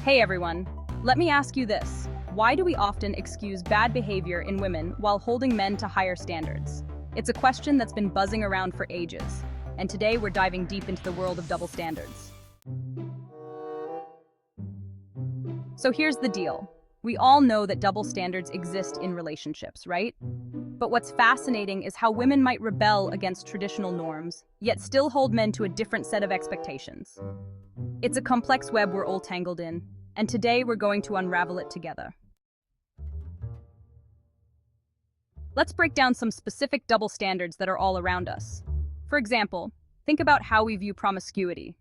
Hey everyone, let me ask you this. Why do we often excuse bad behavior in women while holding men to higher standards? It's a question that's been buzzing around for ages, and today we're diving deep into the world of double standards. So here's the deal. We all know that double standards exist in relationships, right? But what's fascinating is how women might rebel against traditional norms, yet still hold men to a different set of expectations. It's a complex web we're all tangled in, and today we're going to unravel it together. Let's break down some specific double standards that are all around us. For example, think about how we view promiscuity.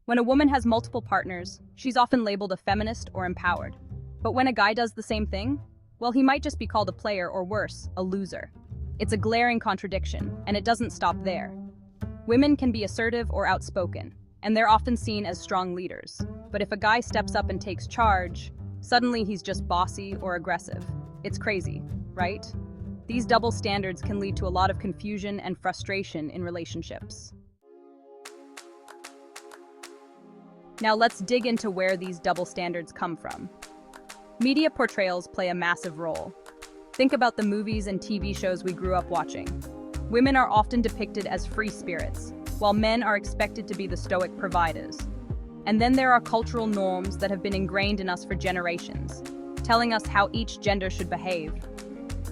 When a woman has multiple partners, she's often labeled a feminist or empowered. But when a guy does the same thing, well, he might just be called a player or worse, a loser. It's a glaring contradiction, and it doesn't stop there. Women can be assertive or outspoken, and they're often seen as strong leaders. But if a guy steps up and takes charge, suddenly he's just bossy or aggressive. It's crazy, right? These double standards can lead to a lot of confusion and frustration in relationships. Now let's dig into where these double standards come from. Media portrayals play a massive role. Think about the movies and TV shows we grew up watching. Women are often depicted as free spirits, while men are expected to be the stoic providers. And then there are cultural norms that have been ingrained in us for generations, telling us how each gender should behave.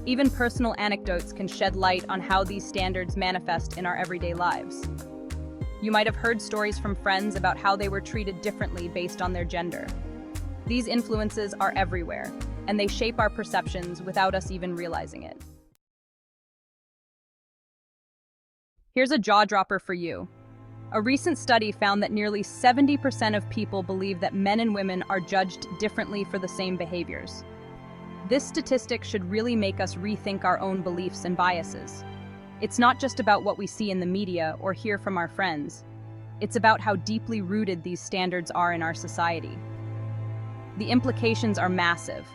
Even personal anecdotes can shed light on how these standards manifest in our everyday lives. You might have heard stories from friends about how they were treated differently based on their gender. These influences are everywhere, and they shape our perceptions without us even realizing it. Here's a jaw-dropper for you. A recent study found that nearly 70% of people believe that men and women are judged differently for the same behaviors. This statistic should really make us rethink our own beliefs and biases. It's not just about what we see in the media or hear from our friends. It's about how deeply rooted these standards are in our society. The implications are massive.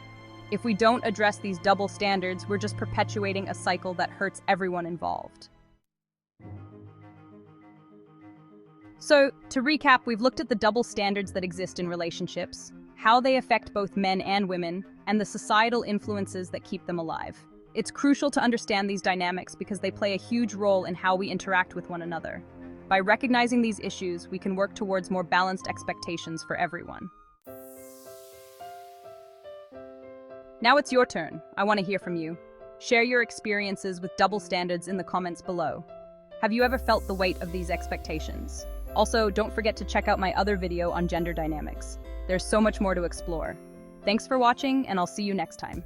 If we don't address these double standards, we're just perpetuating a cycle that hurts everyone involved. So, to recap, we've looked at the double standards that exist in relationships, how they affect both men and women, and the societal influences that keep them alive. It's crucial to understand these dynamics because they play a huge role in how we interact with one another. By recognizing these issues, we can work towards more balanced expectations for everyone. Now it's your turn. I want to hear from you. Share your experiences with double standards in the comments below. Have you ever felt the weight of these expectations? Also, don't forget to check out my other video on gender dynamics. There's so much more to explore. Thanks for watching, and I'll see you next time.